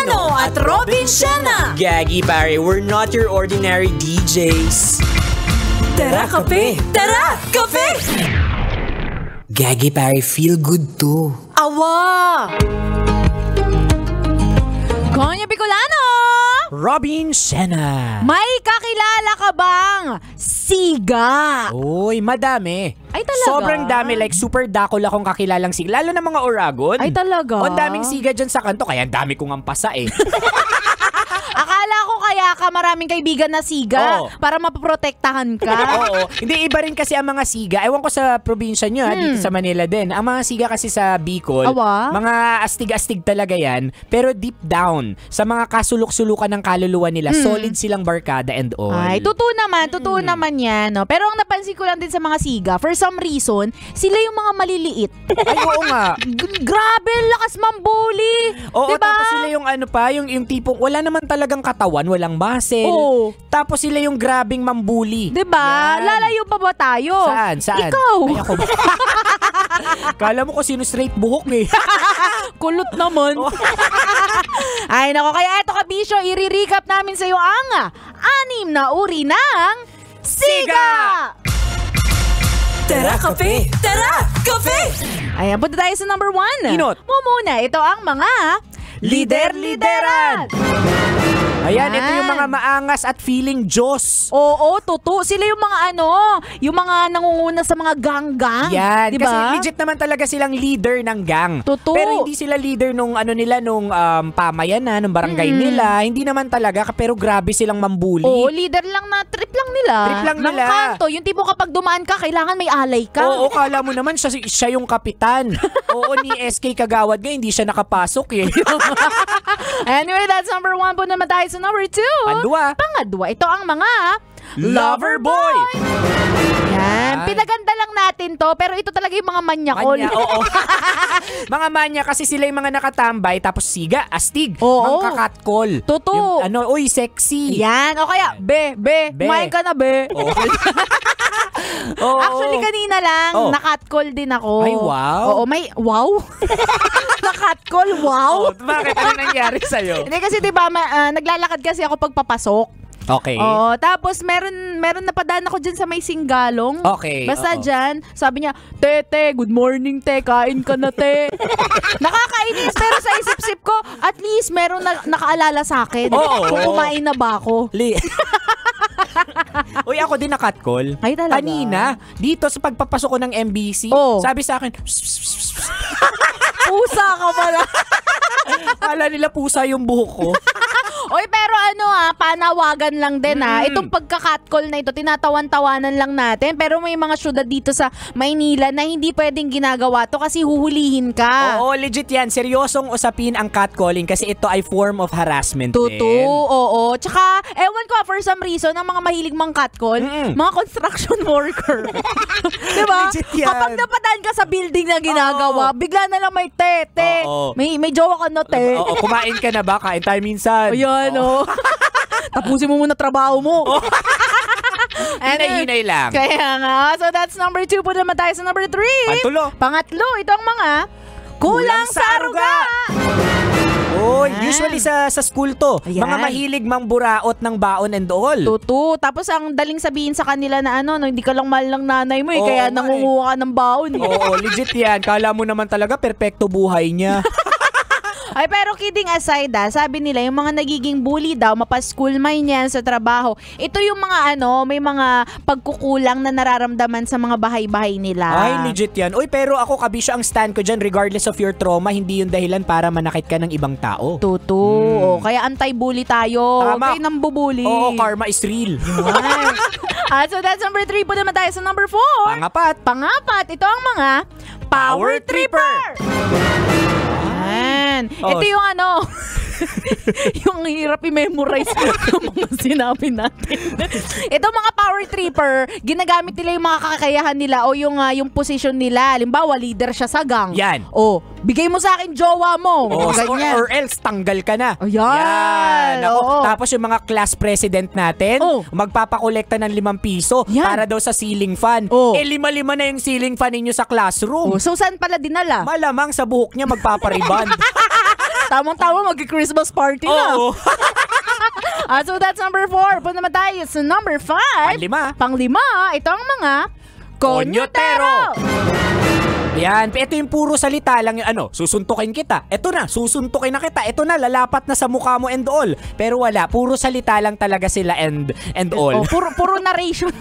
Bicolano at Robin Siena. Gaggy pare, we're not your ordinary DJs. Tara, kape! Tara, kape! Gaggy pare, feel good too. Awa! Konya Bicolano! Robin Siena. May kakilala ka bang siga? Uy, madami. Ay, talaga? Sobrang dami, like super dakol akong kakilalang siga. Lalo na mga Oragon. Ay, talaga? O, ang daming siga dyan sa kanto, kaya ang dami kong ampasa eh. Akala ko kaya ka maraming kaibigan na siga para mapoprotektahan ka. Oo. Hindi, iba rin kasi ang mga siga. Ewan ko sa probinsya nyo, dito sa Manila din. Ang mga siga kasi sa Bicol, mga astig-astig talaga yan. Pero deep down, sa mga kasulok-sulukan ng kaluluwa nila, solid silang barkada and all. Ay, totoo naman yan. No? Pero ang napansin ko lang din sa mga siga, for some reason, sila yung mga maliliit. Ay, oo nga. Grabe, lakas mambuli. Oo, diba? Tapos sila yung ano pa, yung tipong wala naman talagang katawan, walang muscle. Oo. Tapos sila yung grabing mambuli. Diba? Yan. Lalayo pa ba tayo? Saan? Ikaw. Ay, ako ba? Kala mo ko sino straight buhok eh. Kulot naman. Ay, nako. Kaya eto kabisyo, i-recap namin sa iyo ang 6 na uri ng siga! Tara, kape! Tara, kape! Ayan, punta tayo sa number 1. Inot. Muna, ito ang mga lider-lideran. Ayan, ito yung mga maangas at feeling Diyos. Oo, totoo. Sila yung mga yung mga nangunguna sa mga gang-gang. Yan, diba? kasi legit naman talaga silang leader ng gang. Totoo. Pero hindi sila leader nung pamayanan, nung barangay nila. Hindi naman talaga, pero grabe silang mambuli. Oo, leader lang na trip lang nila. Trip lang nila. Ng kanto, yung tipo kapag dumaan ka, kailangan may alay ka. Oo, kala mo naman siya yung kapitan. Oo, ni SK Kagawad nga, hindi siya nakapasok eh. Anyway, that's number 1 po naman tayo sa number 2. Pangadwa, ito ang mga lover boy. Yan. Pinaganda lang natin to, pero ito talaga yung mga manyakol. Oo. Mga manya kasi sila yung mga nakatambay, tapos siga, astig, mangkakatkol. Totoo. Yung, uy, sexy. Yan. O kaya, be. Kumain ka na, be. Actually, kanina lang, nakatcall din ako. Ay, wow. Oo, wow? Nakatcall, wow? Bakit? Ano nangyari sa'yo? Hindi kasi diba, naglalakad kasi ako pagpapasok. Okay. Oh, tapos meron napadaan ako dyan sa may Singgalong. Okay. Basta dyan, sabi niya, Te, good morning, te, kain ka na, te. Nakakainis, pero sa isip-sip ko, at least meron nakaalala sa akin. Kung kumain na ba ako. Uy, ako din nakatcall. Ay, talaga? Kanina, dito sa pagpapasok ko ng MBC, sabi sa akin, pusa ka pala. Kala nila pusa yung buhok ko. Oy, pero panawagan lang din Itong pagka-catcall na ito, tinatawan-tawanan lang natin. Pero may mga syudad dito sa Maynila na hindi pwedeng ginagawa to kasi huhulihin ka. Oo, legit yan. Seryosong usapin ang catcalling kasi ito ay form of harassment din. Oo. Tsaka, ewan ko, for some reason, ang mga mahilig mang catcall, mga construction worker. Diba? Legit yan. Kapag napadaan ka sa building na ginagawa, bigla na lang may te. May jowa ka na, te. Oo, kumain ka na ba? Kain tayo minsan. Ayan, tapusin mo muna trabaho mo. Hinay-hinay lang. Kaya nga. So that's number 2 po naman tayo sa number 3. Pangatlo, ito ang mga kulang sa aruga. Usually sa school to. Ayan. Mga mahilig mangburaot ng baon and all. Totoo. Tapos ang daling sabihin sa kanila na hindi ka lang mahal ng nanay mo kaya nangunguha ka ng baon. Oo, legit yan. Kala mo naman talaga perfecto buhay niya. Ay, pero kidding aside sabi nila yung mga nagiging bully daw, mapa-school man yan sa trabaho. Ito yung mga may mga pagkukulang na nararamdaman sa mga bahay-bahay nila. Ay, legit yan. Uy, pero ako kabisyo ang stand ko dyan, regardless of your trauma, hindi yung dahilan para manakit ka ng ibang tao. Totoo. Kaya anti-bully tayo. Tama. Okay nang bubuli. Oo, karma is real. So that's number 3 po naman tayo sa number 4. Pangapat. Ito ang mga power tripper. Ito yung yung hirap i-memorize yung mga sinabi natin. Ito mga power tripper, ginagamit nila yung mga kakayahan nila o yung position nila. Halimbawa, leader siya sa gang. Yan. Bigay mo sa akin jowa mo. Or else, tanggal ka na. Ayan. Tapos yung mga class president natin, magpapakolekta ng 5 piso para daw sa ceiling fan. 5 na yung ceiling fan ninyo sa classroom. So, saan pala dinala? Malamang sa buhok niya magpapariban. Tamang-tama, mag-Christmas party na. Oo. So that's number 4. Punta naman tayo sa number 5. Panglima, ito ang mga Konyotero. Yan, ito yung puro salita lang yung susuntukin kita. Ito na, susuntukin na kita. Ito na, lalapat na sa mukha mo and all. Pero wala, puro salita lang talaga sila and all. Puro narration.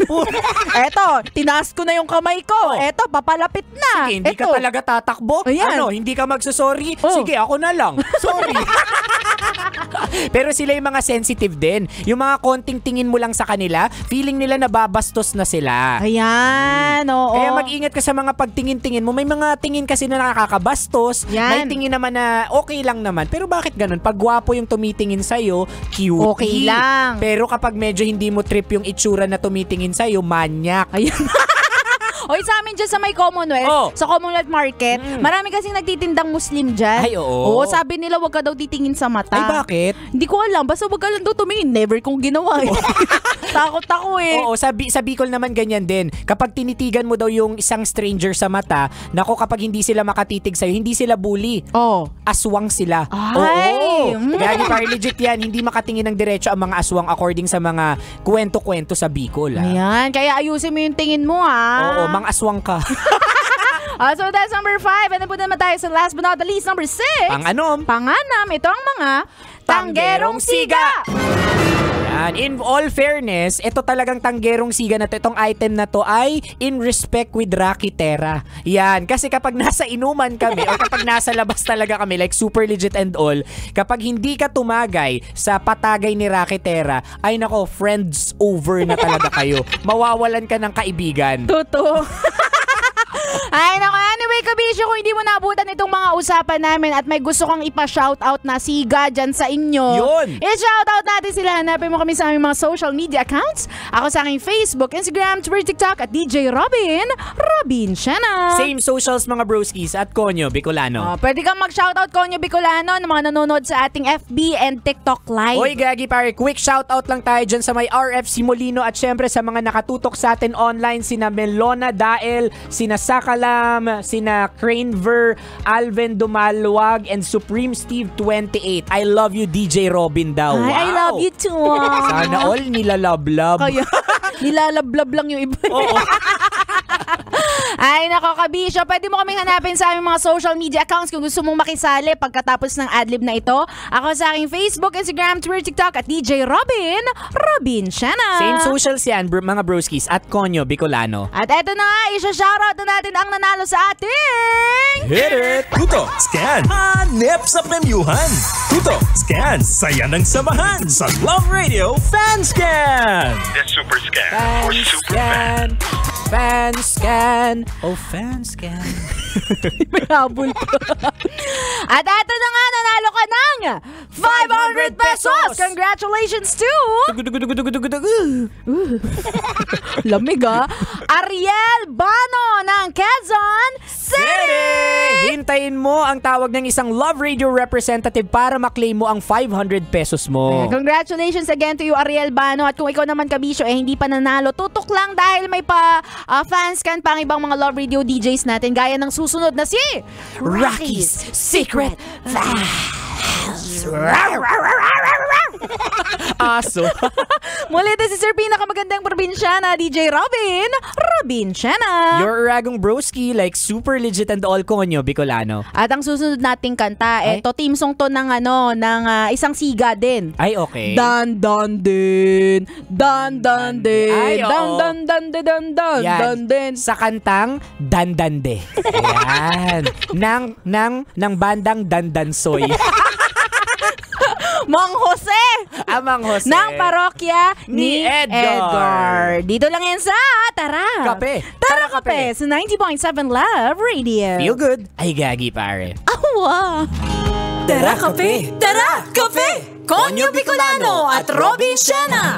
Eto, tinaas ko na yung kamay ko. Eto, papalapit na. Sige, hindi ka talaga tatakbo. Ayan. Hindi ka magsasorry. Sige, ako na lang. Sorry. Pero sila yung mga sensitive din. Yung mga konting tingin mo lang sa kanila, feeling nila nababastos na sila. Ayan, oo. Kaya mag-ingat ka sa mga pagtingin-tingin mo. May mga tingin kasi na nakakabastos. Yan. May tingin naman na okay lang naman. Pero bakit ganun? Pag gwapo yung tumitingin sa'yo, cute. Okay lang. Pero kapag medyo hindi mo trip yung itsura na tumitingin sa'yo, manyak. Ayan. Oy, sa amin dyan sa may Commonwealth, sa Commonwealth Market, marami kasing nagtitindang Muslim dyan. Ay, oo. Oo, sabi nila wag ka daw titingin sa mata. Ay, bakit? Hindi ko alam. Basta wag ka lang daw tumingin. Never kong ginawa eh. Takot ako eh. Oo, sa Bicol naman ganyan din. Kapag tinitigan mo daw yung isang stranger sa mata, nako kapag hindi sila makatitig sa'yo, hindi sila bully. Aswang sila. Ay! Oo. Gagi par legit yan. Hindi makatingin ng diretso ang mga aswang according sa mga kwento-kwento sa Bicol. Ayan, kaya ayusin mo yung tingin mo Oo, mga aswang ka. So that's number 5. And then punta naman tayo sa last but not the least, number 6. Panganam, ito ang mga Tanggerong Siga. Yan. In all fairness, ito talagang Tanggerong Siga na to, itong item na to ay in respect with Rakitera. Yan. Kasi kapag nasa inuman kami o kapag nasa labas talaga kami, like super legit and all, kapag hindi ka tumagay sa patagay ni Rakitera, ay nako, friends over na talaga kayo. Mawawalan ka ng kaibigan. Totoo. Ay, naku, anyway, kabisyo, kung hindi mo naabutan itong mga usapan namin at may gusto kang ipa-shoutout na siga dyan sa inyo, yun! I-shoutout natin sila. Hanapin mo kami sa aming mga social media accounts. Ako sa aking Facebook, Instagram, Twitter, TikTok at DJ Robin Siena. Same socials mga broskies at Konyo Bicolano. Pwede kang mag-shoutout Konyo Bicolano ng mga nanonood sa ating FB and TikTok live. Oy, Gagi pare, quick shoutout lang tayo dyan sa may RF Simolino at syempre sa mga nakatutok sa atin online, sina Melona Dael, sina Sakalam, sina Cranever, Alvin Dumalwag, and Supreme Steve 28. I love you, DJ Robin daw. Wow. I love you too. Sana all nilalablab. Kaya, nilalablab lang yung iba. Oo. Ay, nako, kabisyo. Pwede mo kaming hanapin sa aming mga social media accounts kung gusto mong makisali pagkatapos ng adlib na ito. Ako sa aking Facebook, Instagram, Twitter, TikTok at DJ Robin Siena. Same socials yan, mga broskies, at Konyo Bicolano. At eto na nga, isa-shoutout na natin ang nanalo sa ating... Hit it! Tuto, scan! Hanep sa premyuhan! Tuto, scan! Saya ng samahan sa Love Radio Fan Scan! The Super Scan. Fan Scan! Fan Scan! Oh, Fan Scan! May habol pa. At eto na nga, nanalo ka ng 500 pesos! Congratulations to... Lamig Ariel Bano ng Quezon City! Hintayin mo ang tawag ng isang Love Radio representative para maklaim mo ang 500 pesos mo. Congratulations again to you, Ariel Bano. At kung ikaw naman, kabisyo, hindi pa nanalo, tutok lang dahil may fans can pang ibang mga Love Radio DJs natin gaya ng susunod na si Rocky's Secret Aso. Muli, this is your pinakamagandang probinsyana, DJ Robin Siena. Your Uragong broski, like super legit and all Konyo Bicolano. At ang susunod nating kanta, eto team song to ng isang siga din. Ay, okay. Dan din. Ay, oo. Dan din. Sa kantang Dandande. Ayan. Nang bandang Dandansoy. Mang Jose! Mang Jose. Ng parokya ni Edgar. Dito lang yan sa Tara Kape. Tara Kape sa 90.7 Love Radio. Feel good. Ay, Gagi pare. Awa! Tara Kape! Tara Kape! Konyo Bicolano at Robin Siena!